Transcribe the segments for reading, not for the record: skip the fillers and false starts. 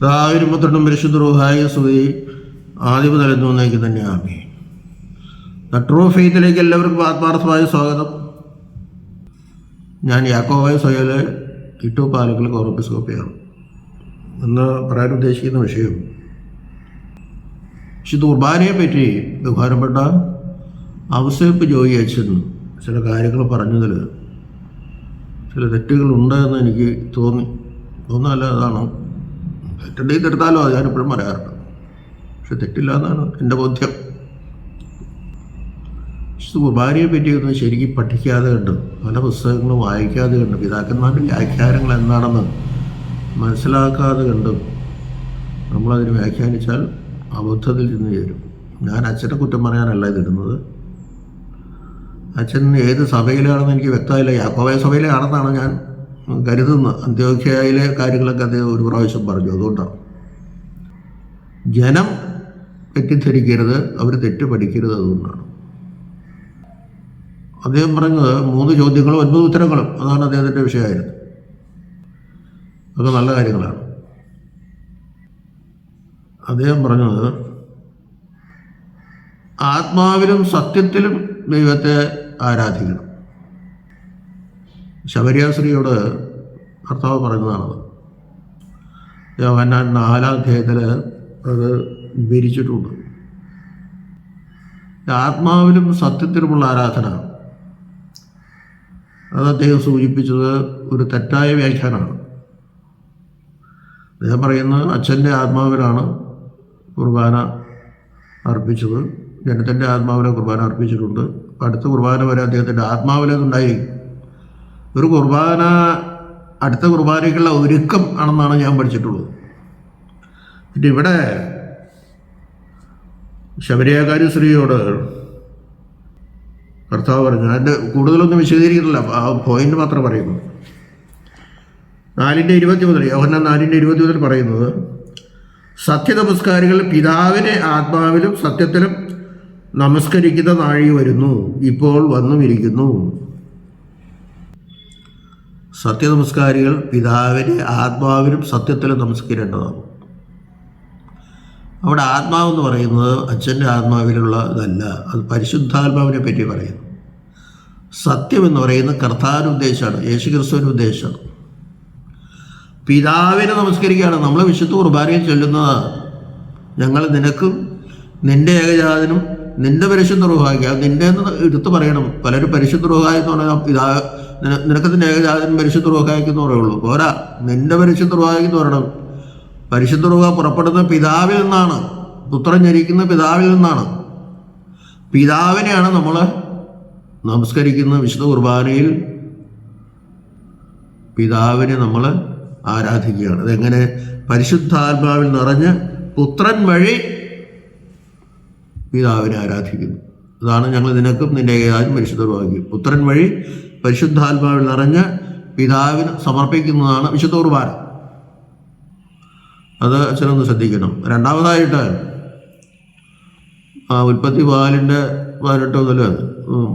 പിതാവിനും പുത്രനും പരിശുദ്ധ റൂഹായ സ്തുതി ആദ്യം നൽകുന്നേക്ക് തന്നെ ആമേൻ. ട്രൂ ഫെയ്ത്തിലേക്ക് എല്ലാവർക്കും ആത്മാർത്ഥമായ സ്വാഗതം. ഞാൻ യാക്കോബായ സോയല് ഇട്ടു പാലക്കൽ കോർപ്പിസ്കോപ്പിയാണ്. ഇന്ന് പറയാൻ ഉദ്ദേശിക്കുന്ന വിഷയം വിശുദ്ധ കുർബാനയെ പറ്റി ബഹുമാനപ്പെട്ട ഔസേപ്പ് ജോയി അച്ഛൻ ചില കാര്യങ്ങൾ പറഞ്ഞതിൽ ചില തെറ്റുകളുണ്ട് എന്ന് എനിക്ക് തോന്നുന്നല്ല. അതാണ് തെറ്റുണ്ടെങ്കിൽ തെടുത്താലോ അത് ഞാനെപ്പോഴും പറയാറുണ്ട്. പക്ഷെ തെറ്റില്ല എന്നാണ് എൻ്റെ ബോധ്യം. വിശുദ്ധ കുർബാനയെ പറ്റിയൊന്നും ശരിക്കും പഠിക്കാതെ കണ്ട് പല പുസ്തകങ്ങളും വായിക്കാതെ കണ്ട് പിതാക്കന്മാരുടെ വ്യാഖ്യാനങ്ങൾ എന്താണെന്ന് മനസ്സിലാക്കാതെ കണ്ട് നമ്മളതിന് വ്യാഖ്യാനിച്ചാൽ അബദ്ധത്തിൽ ചെന്ന് ചേരും. ഞാൻ അച്ഛനെ കുറ്റം പറയാനല്ല ഇതിടുന്നത്. അച്ഛൻ ഏത് സഭയിലാണെന്ന് എനിക്ക് വ്യക്തമായില്ല. യാക്കോബായ സഭയിലാണെന്നാണ് ഞാൻ കരുതുന്നത്. അന്ത്യോഖ്യയിലെ കാര്യങ്ങളൊക്കെ അദ്ദേഹം ഒരു പ്രാവശ്യം പറഞ്ഞു. അതുകൊണ്ടാണ് ജനം തെറ്റിദ്ധരിക്കരുത്, അവർ തെറ്റ് പഠിക്കരുത്. അതുകൊണ്ടാണ് അദ്ദേഹം പറഞ്ഞത് 3 ചോദ്യങ്ങളും 9 ഉത്തരങ്ങളും. അതാണ് അദ്ദേഹത്തിൻ്റെ വിഷയമായിരുന്നു. അതൊക്കെ നല്ല കാര്യങ്ങളാണ്. അദ്ദേഹം പറഞ്ഞത് ആത്മാവിലും സത്യത്തിലും ദൈവത്തെ ആരാധിക്കണം. ശബരിയാശ്രീയോട് കർത്താവ് പറഞ്ഞതാണത്. യോഹന്നാൻ 4-ാം അധ്യായത്തിൽ അത് വിവരിച്ചിട്ടുണ്ട്. ആത്മാവിലും സത്യത്തിലുമുള്ള ആരാധന അത് അദ്ദേഹം സൂചിപ്പിച്ചത് ഒരു തെറ്റായ വ്യാഖ്യാനമാണ്. അദ്ദേഹം പറയുന്നത് അച്ഛൻ്റെ ആത്മാവിലാണ് കുർബാന അർപ്പിച്ചത്, ജനത്തിൻ്റെ ആത്മാവിലെ കുർബാന അർപ്പിച്ചിട്ടുണ്ട്. അടുത്ത കുർബാന വരെ അദ്ദേഹത്തിൻ്റെ ആത്മാവിലേതുണ്ടായിരിക്കും. ഒരു കുർബാന അടുത്ത കുർബാനയ്ക്കുള്ള ഒരുക്കം ആണെന്നാണ് ഞാൻ പഠിച്ചിട്ടുള്ളത്. പിന്നെ ഇവിടെ ശബരിയാകാരി സ്ത്രീയോട് കർത്താവ് പറഞ്ഞു, അതിൻ്റെ കൂടുതലൊന്നും വിശദീകരിക്കുന്നില്ല, ആ പോയിന്റ് മാത്രം പറയുന്നു. 4:20 മുതൽ യോഹന്നാൻ 4:20 മുതൽ പറയുന്നത്, സത്യനമസ്കാരികൾ പിതാവിനെ ആത്മാവിലും സത്യത്തിലും നമസ്കരിക്കുന്ന നാഴി വരുന്നു, ഇപ്പോൾ വന്നുമിരിക്കുന്നു. സത്യനമസ്കാരികൾ പിതാവിനെ ആത്മാവിലും സത്യത്തിലും നമസ്കരിക്കേണ്ടതാണ്. അവിടെ ആത്മാവെന്ന് പറയുന്നത് അച്ഛൻ്റെ ആത്മാവിലുള്ള ഇതല്ല, അത് പരിശുദ്ധാത്മാവിനെ പറ്റി പറയുന്നു. സത്യം എന്ന് പറയുന്നത് കർത്താവിൻ്റെ ഉദ്ദേശമാണ്, യേശുക്രിസ്തുവിൻ്റെ ഉദ്ദേശമാണ്. പിതാവിനെ നമസ്കരിക്കുകയാണ്. നമ്മൾ വിശുദ്ധ കുർബാനയിൽ ചൊല്ലുന്നത്, ഞങ്ങൾ നിനക്കും നിൻ്റെ ഏകജാതനും നിൻ്റെ പരിശുദ്ധ റൂഹായിക്ക്, നിൻ്റെ എന്ന് എടുത്ത് പറയണം. പലരും പരിശുദ്ധ റൂഹായി എന്ന് പറഞ്ഞാൽ നിനക്ക് നിൻ്റെ ഏകജാതനും പരിശുദ്ധ റൂഹായിക്ക് എന്ന് പറയുള്ളൂ. പോരാ, നിൻ്റെ പരിശുദ്ധ റൂഹായിക്ക് എന്ന് പറയണം. പരിശുദ്ധ റൂഹ പുറപ്പെടുന്ന പിതാവിൽ നിന്നാണ്, പുത്രൻ ജനിക്കുന്ന പിതാവിൽ നിന്നാണ്. പിതാവിനെയാണ് നമ്മൾ നമസ്കരിക്കുന്ന വിശുദ്ധ കുർബാനയിൽ. പിതാവിനെ നമ്മൾ ആരാധിക്കുകയാണ്. അതെങ്ങനെ? പരിശുദ്ധാത്മാവിൽ നിറഞ്ഞ് പുത്രൻ വഴി പിതാവിനെ ആരാധിക്കുന്നു. അതാണ് ഞങ്ങൾ നിനക്കും നിൻ്റെ ഏകജാതനും പരിശുദ്ധ റൂഹായിക്കും. പുത്രൻ വഴി പരിശുദ്ധാത്മാവിൽ നിറഞ്ഞ് പിതാവിന് സമർപ്പിക്കുന്നതാണ് വിശുദ്ധ കുർബാന. അത് അച്ഛനൊന്ന് ശ്രദ്ധിക്കണം. രണ്ടാമതായിട്ട് ഉൽപ്പത്തി 4:18 മുതൽ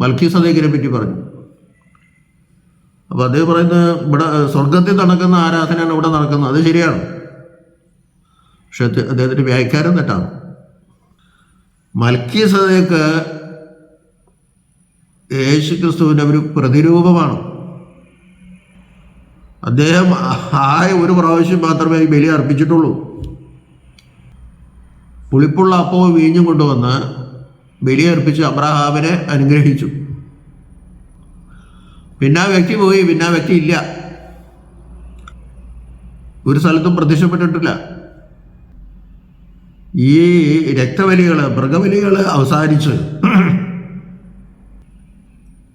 മൽക്കീസദേക്കിനെ പറ്റി പറഞ്ഞു. അപ്പോൾ അദ്ദേഹം പറയുന്നത് ഇവിടെ സ്വർഗത്തിൽ നടക്കുന്ന ആരാധനയാണ് ഇവിടെ നടക്കുന്നത്. അത് ശരിയാണ്, പക്ഷെ അദ്ദേഹത്തിൻ്റെ വ്യാഖ്യാനം തെറ്റാണ്. മൽക്കീസദേക്ക് യേശുക്രിസ്തുവിൻ്റെ ഒരു പ്രതിരൂപമാണ്. അദ്ദേഹം ഒരു പ്രാവശ്യം മാത്രമേ ഈ ബലി അർപ്പിച്ചിട്ടുള്ളൂ. പുളിപ്പുള്ള അപ്പവും വീഞ്ഞും കൊണ്ടുവന്ന് ബലി അർപ്പിച്ച് അബ്രഹാമിനെ അനുഗ്രഹിച്ചു. പിന്നെ ആ വ്യക്തി പോയി, പിന്നെ ആ വ്യക്തി ഇല്ല, ഒരു സ്ഥലത്തും പ്രത്യക്ഷപ്പെട്ടിട്ടില്ല. ഈ രക്തബലികൾ, മൃഗബലികൾ അവസാനിച്ച്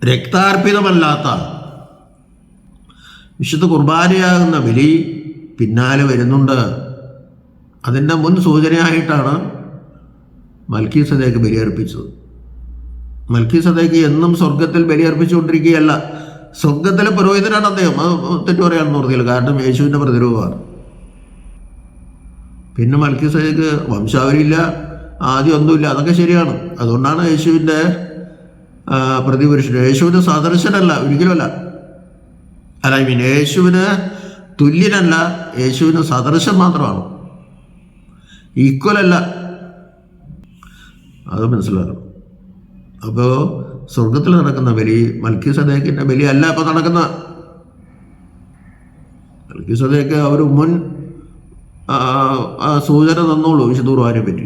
രക്താർപ്പിതമല്ലാത്ത വിശുദ്ധ കുർബാനയാകുന്ന ബലി പിന്നാലെ വരുന്നുണ്ട്. അതിൻ്റെ മുൻ സൂചനയായിട്ടാണ് മൽക്കീസദേക്ക് ബലിയർപ്പിച്ചത്. മൽക്കീസദേക്ക് എന്നും സ്വർഗത്തിൽ ബലിയർപ്പിച്ചുകൊണ്ടിരിക്കുകയല്ല, സ്വർഗത്തിലെ പുരോഹിതനാണ് അദ്ദേഹം. അത് തെറ്റു പറയാണെന്ന് പറഞ്ഞില്ല, കാരണം യേശുവിൻ്റെ പ്രതിരൂപമാണ്. പിന്നെ മൽക്കീസദേക്ക് വംശാവലിയില്ല, ആദ്യം ഒന്നുമില്ല, അതൊക്കെ ശരിയാണ്. അതുകൊണ്ടാണ് യേശുവിൻ്റെ പ്രതിപുരുഷൻ. യേശുവിൻ്റെ സദൃശനല്ല, ഒരിക്കലുമല്ല. യേശുവിന് തുല്യനല്ല, യേശുവിന് സദൃശം മാത്രമാണ്. ഈക്വലല്ല, അത് മനസ്സിലാക്കണം. അപ്പോൾ സ്വർഗത്തിൽ നടക്കുന്ന ബലി മൽക്കീസദേക്കിൻ്റെ ബലി അല്ല ഇപ്പോൾ നടക്കുന്ന. മൽക്കീസദേക്ക് അവർ മുൻ സൂചന തന്നോളൂ വിശുദ്ധ കുർബാനയെ പറ്റി.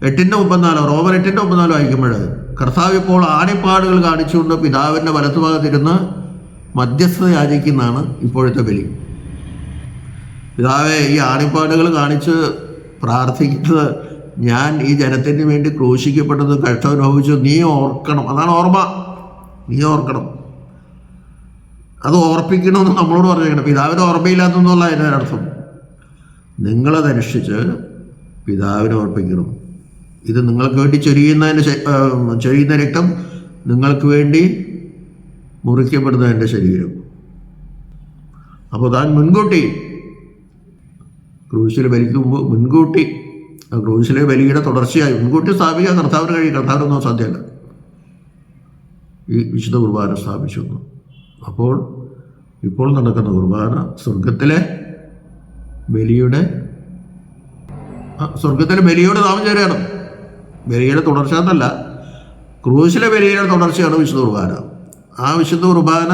8:34 റോമർ 8:34 വായിക്കുമ്പോൾ കർത്താവ് ഇപ്പോൾ ആണിപ്പാടുകൾ കാണിച്ചുകൊണ്ട് പിതാവിൻ്റെ വലത്തുഭാഗത്തിരുന്ന് മധ്യസ്ഥത യാചിക്കുന്നതാണ് ഇപ്പോഴത്തെ ബലി. പിതാവെ, ഈ ആണിപ്പാടുകൾ കാണിച്ച് പ്രാർത്ഥിക്കുന്നത് ഞാൻ ഈ ജനത്തിന് വേണ്ടി ക്രൂശിക്കപ്പെട്ടത് കഷ്ടമനുഭവിച്ചു, നീ ഓർക്കണം. അതാണ് ഓർമ്മ. നീ ഓർക്കണം, അത് ഓർപ്പിക്കണമെന്ന് നമ്മളോട് പറഞ്ഞേക്കണം. പിതാവിന് ഓർമ്മയില്ലാത്തെന്നുള്ള അതിൻ്റെ അർത്ഥം. നിങ്ങളതനുഷ്ഠിച്ച് പിതാവിനെ ഓർപ്പിക്കണം. ഇത് നിങ്ങൾക്ക് വേണ്ടി ചൊരിയുന്ന രക്തം നിങ്ങൾക്ക് വേണ്ടി മുറിക്കപ്പെടുന്ന എൻ്റെ ശരീരം. അപ്പോൾ താൻ മുൻകൂട്ടി ക്രൂശിൽ ബലിക്കുമ്പോൾ മുൻകൂട്ടി ആ ക്രൂശിലെ ബലിയുടെ തുടർച്ചയായി മുൻകൂട്ടി സ്ഥാപിക്കാൻ കർത്താവിന് കഴിയും. കർത്താവിനൊന്നും സാധ്യമല്ല. ഈ വിശുദ്ധ കുർബാന സ്ഥാപിച്ചു. അപ്പോൾ ഇപ്പോൾ നടക്കുന്ന കുർബാന സ്വർഗത്തിലെ ബലിയുടെ നാമം ചേരുകയാണ്. ബലിയുടെ തുടർച്ച എന്നല്ല, ക്രൂശിലെ ബലിയുടെ തുടർച്ചയാണ് വിശുദ്ധ കുർബാന. ആ വിശുദ്ധ കുർബാന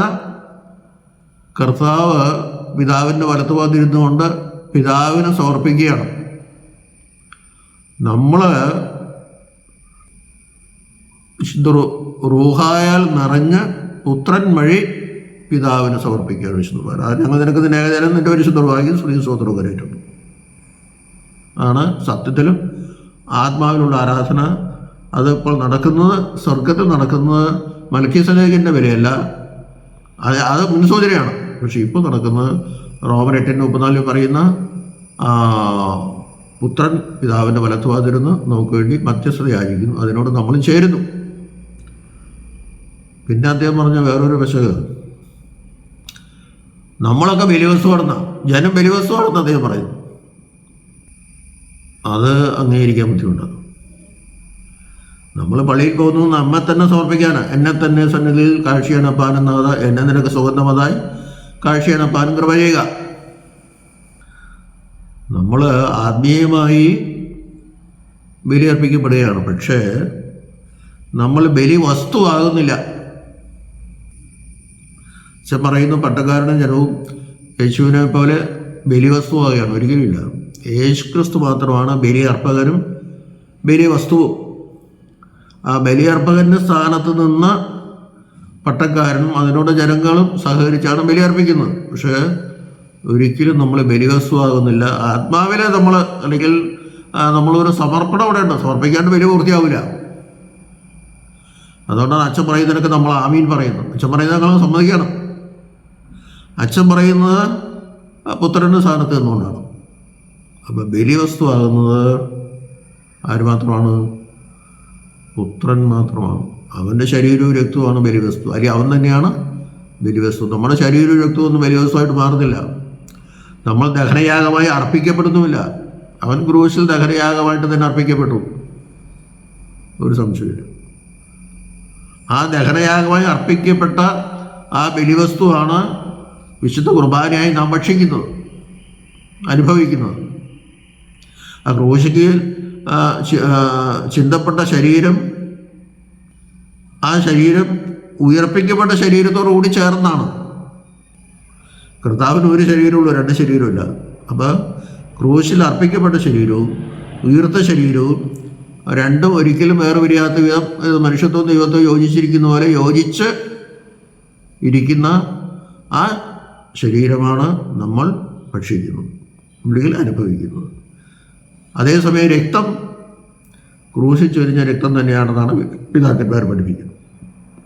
കർത്താവ് പിതാവിൻ്റെ വലത്തുഭാഗത്തിരുന്നുകൊണ്ട് പിതാവിന് സമർപ്പിക്കുകയാണ്. നമ്മൾ വിശുദ്ധ റൂഹായാൽ നിറഞ്ഞ് പുത്രൻ വഴി പിതാവിന് സമർപ്പിക്കുകയാണ് വിശുദ്ധ കുർബാന. അത് ഞങ്ങൾ നിനക്ക് ഏകദേശം നിൻ്റെ വിശുദ്ധ കുർബാനയ്ക്ക് സ്ത്രീ സ്തോത്രം കരയിട്ടുണ്ട്. ആണ് സത്യത്തിലും ആത്മാവിലുള്ള ആരാധന. അതിപ്പോൾ നടക്കുന്നത് സ്വർഗത്തിൽ നടക്കുന്നത് മൽക്കീസദേക്കിൻ്റെ വിലയല്ല, അത് മുൻസൂചനയാണ്. പക്ഷെ ഇപ്പോൾ നടക്കുന്നത് റോമർ 8:34 പറയുന്ന പുത്രൻ പിതാവിൻ്റെ വലത്തുഭാഗത്തിരുന്ന് നമുക്ക് വേണ്ടി മധ്യസ്ഥത യാചിക്കുന്നു. അതിനോട് നമ്മൾ ചേരുന്നു. പിന്നെ അദ്ദേഹം പറഞ്ഞ വേറൊരു വശം, നമ്മളൊക്കെ ബലിവസ്തു നടന്ന ജനം ബലിവസ്തു നടന്ന അദ്ദേഹം പറയുന്നു. അത് അംഗീകരിക്കാൻ ബുദ്ധിമുട്ടാണ്. നമ്മൾ പള്ളിയിൽ പോകുന്നു നമ്മെ തന്നെ സമർപ്പിക്കാനാണ്. എന്നെ തന്നെ സന്നിധിയിൽ കാഴ്ചയണപ്പാനെന്നത് എന്നെ നിനക്ക് സുഗന്ധമതായി കാഴ്ചയണപ്പാനും കൃപ ചെയ്യുക. നമ്മൾ ആത്മീയമായി ബലി അർപ്പിക്കപ്പെടുകയാണ്. പക്ഷേ നമ്മൾ ബലി വസ്തുവാകുന്നില്ല. പറയുന്നു പട്ടക്കാരനും ജനവും യേശുവിനെ പോലെ ബലിവസ്തുവാകുകയാണ്. ഒരിക്കലുമില്ല. യേശുക്രിസ്തു മാത്രമാണ് ബലി അർപ്പകനും ബലി വസ്തുവും. ആ ബലി അർപ്പകൻ്റെ സ്ഥാനത്ത് നിന്ന് പട്ടക്കാരനും അതിനോട് ജനങ്ങളും സഹകരിച്ചാണ് ബലി അർപ്പിക്കുന്നത്. പക്ഷേ ഒരിക്കലും നമ്മൾ ബലിവസ്തുവാകുന്നില്ല. ആത്മാവിലെ നമ്മൾ അല്ലെങ്കിൽ നമ്മളൊരു സമർപ്പണം അവിടെ ഉണ്ട്. സമർപ്പിക്കാണ്ട് ബലി പൂർത്തിയാവില്ല. അതുകൊണ്ടാണ് അച്ഛൻ പറയുന്നതിനൊക്കെ നമ്മൾ ആമീൻ പറയുന്നു. അച്ഛൻ പറയുന്നത് ഞങ്ങൾ സമ്മതിക്കണം. അച്ഛൻ പറയുന്നത് പുത്രൻ്റെ സ്ഥാനത്ത് നിന്നുകൊണ്ടാണ്. അപ്പം ബലിവസ്തുവാകുന്നത് ആര് മാത്രമാണ്? പുത്രൻ മാത്രമാണ്. അവൻ്റെ ശരീരവും രക്തവുമാണ് ബലിവസ്തു. അല്ലെങ്കിൽ അവൻ തന്നെയാണ് ബലിവസ്തു. നമ്മുടെ ശരീരവും രക്തവും ഒന്നും ബലിവസ്തുവായിട്ട് മാറുന്നില്ല. നമ്മൾ ദഹനയാഗമായി അർപ്പിക്കപ്പെടുന്നുമില്ല. അവൻ ക്രൂശിൽ ദഹനയാഗമായിട്ട് തന്നെ അർപ്പിക്കപ്പെട്ടു. ഒരു സംശയമില്ല. ആ ദഹനയാഗമായി അർപ്പിക്കപ്പെട്ട ആ ബലിവസ്തുവാണ് വിശുദ്ധ കുർബാനയായി നാം ഭക്ഷിക്കുന്നത്, അനുഭവിക്കുന്നത്. ആ ക്രൂശിക്ക് ചിന്തപ്പെട്ട ശരീരം, ആ ശരീരം ഉയർപ്പിക്കപ്പെട്ട ശരീരത്തോടു കൂടി ചേർന്നാണ്. കർത്താവിന് ഒരു ശരീരമുള്ളൂ, രണ്ട് ശരീരമില്ല. അപ്പോൾ ക്രൂശിൽ അർപ്പിക്കപ്പെട്ട ശരീരവും ഉയർത്ത ശരീരവും രണ്ടും ഒരിക്കലും വേർപിരിയാത്ത വിധം മനുഷ്യത്വവും ദൈവത്വവും യോജിച്ചിരിക്കുന്ന പോലെ യോജിച്ച് ഇരിക്കുന്ന ആ ശരീരമാണ് നമ്മൾ ഭക്ഷിക്കുന്നത്, ഉള്ളിൽ അനുഭവിക്കുന്നത്. അതേസമയം രക്തം ക്രൂശിൽ ചൊരിഞ്ഞ രക്തം തന്നെയാണെന്നാണ് പിതാക്കന്മാർ പഠിപ്പിക്കുന്നത്.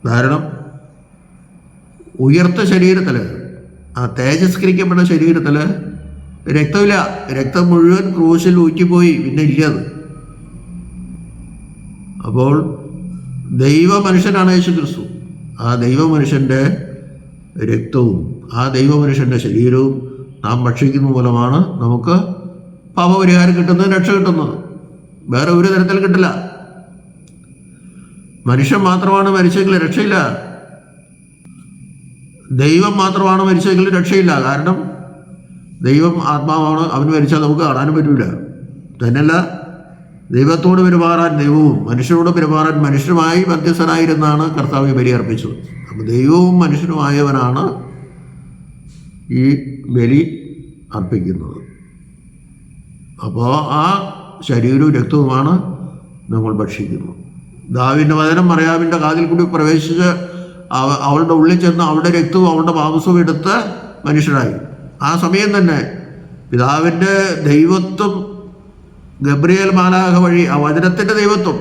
കാരണം ഉയർത്ത ശരീരത്തിൽ, ആ തേജസ്കരിക്കപ്പെട്ട ശരീരത്തിൽ രക്തമില്ല. രക്തം മുഴുവൻ ക്രൂശിൽ ഊറ്റിപ്പോയി, പിന്നെ ഇല്ലത്. അപ്പോൾ ദൈവ മനുഷ്യനാണ് യേശുക്രിസ്തു. ആ ദൈവ മനുഷ്യൻ്റെ രക്തവും ആ ദൈവ മനുഷ്യൻ്റെ ശരീരവും നാം ഭക്ഷിക്കുന്ന മൂലമാണ് നമുക്ക് പാപപരിഹാരം കിട്ടുന്നത്, രക്ഷ കിട്ടുന്നത്. വേറെ ഒരു തരത്തിൽ കിട്ടില്ല. മനുഷ്യൻ മാത്രമാണ് മരിച്ചെങ്കിൽ രക്ഷയില്ല. ദൈവം മാത്രമാണ് മരിച്ചെങ്കിൽ രക്ഷയില്ല. കാരണം ദൈവം ആത്മാവാണ്. അവന് മരിച്ചാൽ നമുക്ക് കാണാനും പറ്റില്ല. തന്നെയല്ല, ദൈവത്തോട് പെരുമാറാൻ ദൈവവും മനുഷ്യരോട് പെരുമാറാൻ മനുഷ്യരുമായി മധ്യസ്ഥനായിരുന്നാണ് കർത്താവ് ബലി അർപ്പിച്ചത്. അപ്പോൾ ദൈവവും മനുഷ്യനുമായവനാണ് ഈ ബലി അർപ്പിക്കുന്നത്. അപ്പോൾ ആ ശരീരവും രക്തവുമാണ് നമ്മൾ ഭക്ഷിക്കുന്നത്. ദാവീദിന്റെ വചനം മറിയാമിൻ്റെ കാതിൽ കൂടി പ്രവേശിച്ച് അവളുടെ ഉള്ളിൽ ചെന്ന് അവളുടെ രക്തവും അവളുടെ മാംസവും എടുത്ത് മനുഷ്യരായി. ആ സമയം തന്നെ പിതാവിൻ്റെ ദൈവത്വം ഗബ്രിയേൽ മാലാഖ വഴി, ആ വചനത്തിൻ്റെ ദൈവത്വം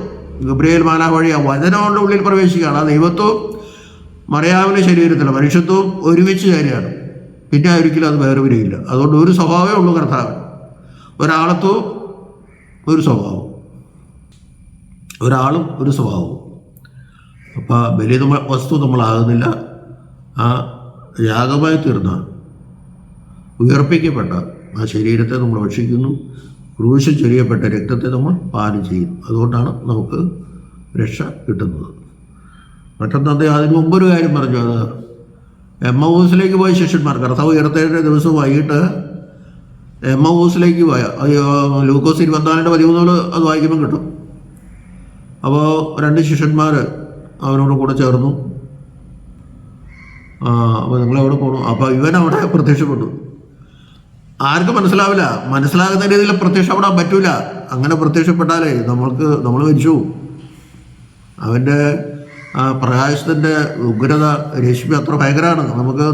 ഗബ്രിയേൽ മാലാഖ വഴി ആ വചനം അവളുടെ ഉള്ളിൽ പ്രവേശിക്കുകയാണ്. ആ ദൈവത്വവും മറിയാമിൻ്റെ ശരീരത്തിൽ മനുഷ്യത്വവും ഒരുമിച്ച് ചേരുകയാണ്. പിന്നെ ഒരിക്കലും അത് വേർപിരിയില്ല. അതുകൊണ്ട് ഒരു സ്വഭാവമേ ഉള്ളൂ കർത്താവ്, ഒരാളത്വവും ഒരു സ്വഭാവം, ഒരാളും ഒരു സ്വഭാവവും. അപ്പോൾ ബലി വസ്തു നമ്മളാകുന്നില്ല, ആ യാഗമായി തീർന്ന ഉയർപ്പിക്കപ്പെട്ട ആ ശരീരത്തെ നമ്മൾ ഭക്ഷിക്കുന്നു, ക്രൂശിൽ ചൊരിയപ്പെട്ട രക്തത്തെ നമ്മൾ പാനം ചെയ്യുന്നു. അതുകൊണ്ടാണ് നമുക്ക് രക്ഷ കിട്ടുന്നത്. മറ്റൊന്നത് അതിന് മുമ്പൊരു കാര്യം പറഞ്ഞു, അത് എമ്മൗസിലേക്ക് പോയ ശിഷ്യന്മാർ, കർത്താവ് ഉയർത്തേണ്ട ദിവസം വൈകിട്ട് എമ്മൗസിലേക്ക് പോയ, ലൂക്കോസ് 24:13 അത് വായിക്കുമ്പോൾ കിട്ടും. അപ്പോൾ 2 ശിഷ്യന്മാർ അവനോട് കൂടെ ചേർന്നു. അപ്പോൾ നിങ്ങളെവിടെ പോകണു? അപ്പോൾ ഇവൻ അവിടെ പ്രത്യക്ഷപ്പെട്ടു. ആർക്കും മനസ്സിലാവില്ല, മനസ്സിലാകുന്ന രീതിയിൽ പ്രത്യക്ഷപ്പെടാൻ പറ്റൂല. അങ്ങനെ പ്രത്യക്ഷപ്പെട്ടാലേ നമ്മൾ മരിച്ചു. അവൻ്റെ പ്രകാശത്തിൻ്റെ ഉഗ്രത രശ്മി അത്ര ഭയങ്കരമാണ്,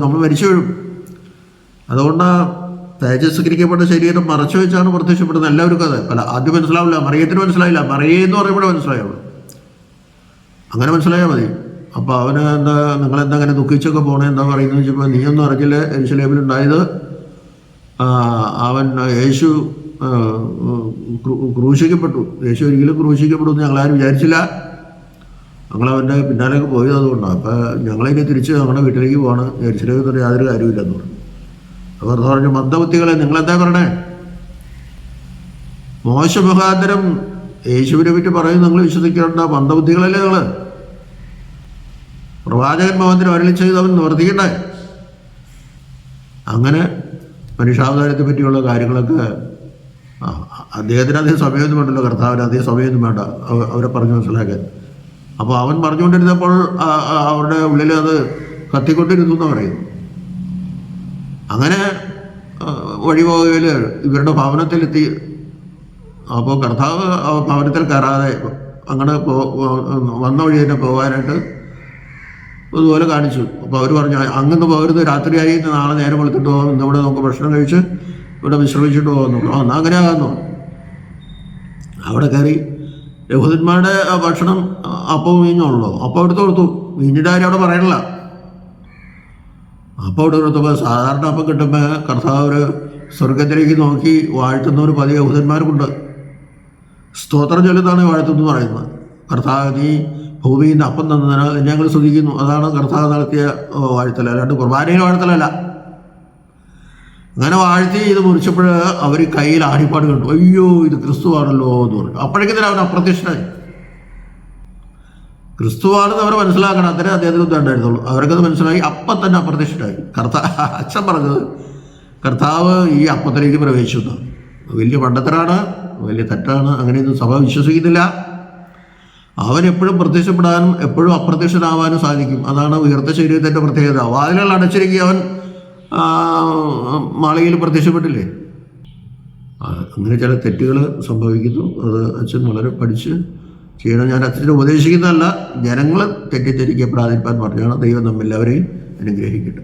നമ്മൾ മരിച്ചു വീഴും. അതുകൊണ്ട് തേജസ്കരിക്കപ്പെട്ട ശരീരം മറച്ചു വെച്ചാണ് പ്രത്യക്ഷപ്പെടുന്നത്. എല്ലാവർക്കും അത് ആദ്യം മനസ്സിലാവില്ല. മറിയത്തിന് മനസ്സിലായില്ല, മറിയെന്ന് പറയുമ്പോഴേ മനസ്സിലായുള്ളൂ. അങ്ങനെ മനസ്സിലായാൽ മതി. അപ്പോൾ അവന് നിങ്ങളെന്താ അങ്ങനെ ദുഃഖിച്ചൊക്കെ പോകണേ എന്താ പറയുന്നത് വെച്ചപ്പോൾ, നീയൊന്നും അറിഞ്ഞില്ല യെരൂശലേമിലുണ്ടായത്, യേശു ക്രൂശിക്കപ്പെട്ടു. യേശു ഒരിക്കലും ക്രൂശിക്കപ്പെടുമെന്ന് ഞങ്ങളാരും വിചാരിച്ചില്ല. ഞങ്ങളവൻ്റെ പിന്നാലേക്ക് പോയത് അതുകൊണ്ടാണ്. അപ്പോൾ ഞങ്ങളിനി തിരിച്ച് ഞങ്ങളുടെ വീട്ടിലേക്ക് പോകണം, യെരൂശലേമിൽ യാതൊരു കാര്യമില്ലെന്ന് പറഞ്ഞു. അവർ പറഞ്ഞു, മന്ദബുദ്ധികളെ നിങ്ങളെന്താ പറയണേ? മോശ മുഖാന്തരം യേശുവിനെ പറ്റി പറയും, നിങ്ങൾ വിശ്വസിക്കേണ്ട മന്ദബുദ്ധികളല്ലേ നിങ്ങൾ? പ്രവാചകൻ മുഖാന്തരം അരുളി ചെയ്തവൻ നിവർത്തിക്കണ്ടേ? അങ്ങനെ മനുഷ്യാവതാരത്തെ പറ്റിയുള്ള കാര്യങ്ങളൊക്കെ അദ്ദേഹത്തിന് അധികം സമയമൊന്നും വേണ്ടല്ലോ, കർത്താവിന് അധികം സമയമൊന്നും വേണ്ട അവരെ പറഞ്ഞു മനസ്സിലാക്കാൻ. അപ്പോൾ അവൻ പറഞ്ഞുകൊണ്ടിരുന്നപ്പോൾ അവരുടെ ഉള്ളിൽ അത് കത്തിക്കൊണ്ടിരുന്നു എന്ന് പറയുന്നു. അങ്ങനെ വഴിപോകയിൽ ഇവരുടെ ഭവനത്തിലെത്തി. അപ്പോൾ കർത്താവ് ഭവനത്തിൽ കയറാതെ അങ്ങനെ വന്ന വഴി തന്നെ പോകാനായിട്ട് അതുപോലെ കാണിച്ചു. അപ്പോൾ അവർ പറഞ്ഞു, അങ്ങന്ന് പോകരുത്, രാത്രിയായി, നാളെ നേരം വെളുത്തിട്ട് പോകാം, ഇന്നിവിടെ നമുക്ക് ഭക്ഷണം കഴിച്ച് ഇവിടെ വിശ്രമിച്ചിട്ട് പോകുന്നു. എന്നാൽ അങ്ങനെ ആകാന്നു. അവിടെ കയറി യഹൂദന്മാരുടെ ഭക്ഷണം അപ്പവും വീഞ്ഞുള്ളൂ. അപ്പം എടുത്ത് കൊടുത്തു. വീഞ്ഞിൻ്റെ കാര്യം അവിടെ പറയണില്ല. അപ്പം അവിടെ കൊടുത്തപ്പോൾ സാധാരണ അപ്പം കിട്ടുമ്പോൾ കർത്താവ് ഒരു സ്വർഗത്തിലേക്ക് നോക്കി വാഴ്ത്തുന്ന ഒരു 10 യഹൂദന്മാർക്കുണ്ട്. സ്തോത്രം ചൊല്ലുന്നതാണ് വാഴ്ത്തുന്നു പറയുന്നത്. കർത്താവ് നീ ഭൂമിയിൽ നിന്ന് അപ്പം തന്നതിന് ഞങ്ങൾ സ്തുതിക്കുന്നു. അതാണ് കർത്താവ് നടത്തിയ വാഴ്ത്തൽ, അല്ലാണ്ട് കുർബാനയിൽ വാഴ്ത്തലല്ല. അങ്ങനെ വാഴ്ത്തി ഇത് മുറിച്ചപ്പോൾ അവർ കയ്യിൽ ആണിപ്പാട് കണ്ടു. അയ്യോ, ഇത് ക്രിസ്തുവാണല്ലോ എന്ന് പറഞ്ഞു. അപ്പോഴേക്കും അവൻ അപ്രത്യക്ഷനായി. ക്രിസ്തുവാണെന്ന് അവർ മനസ്സിലാക്കണം, അത്രേ അദ്ദേഹത്തിന് ഉണ്ടായിരുന്നുള്ളൂ. അവർക്കത് മനസ്സിലായി. അപ്പം തന്നെ അപ്രത്യക്ഷനായി. അച്ഛൻ പറഞ്ഞത് കർത്താവ് ഈ അപ്പത്തിലേക്ക് പ്രവേശിച്ചു. വലിയ പണ്ടത്തരാണ്, വലിയ തെറ്റാണ്. അങ്ങനെയൊന്നും സഭ വിശ്വസിക്കുന്നില്ല. അവൻ എപ്പോഴും പ്രത്യക്ഷപ്പെടാനും എപ്പോഴും അപ്രത്യക്ഷനാവാനും സാധിക്കും. അതാണ് ഉയർത്ത ശരീരത്തിൻ്റെ പ്രത്യേകത. വാതിലുകൾ അടച്ചിരിക്കുക അവൻ മാളികയിൽ പ്രത്യക്ഷപ്പെട്ടില്ലേ? അങ്ങനെ ചില തെറ്റുകൾ സംഭവിക്കുന്നു. അത് അച്ഛൻ വളരെ പഠിച്ച് ചെയ്യണം. ഞാൻ അച്ഛനെ ഉപദേശിക്കുന്നതല്ല, ജനങ്ങൾ തെറ്റിദ്ധരിക്കപ്പെടാതിരിക്കാൻ പറഞ്ഞാണ്. ദൈവം നമ്മെല്ലാവരെയും അനുഗ്രഹിക്കട്ടെ.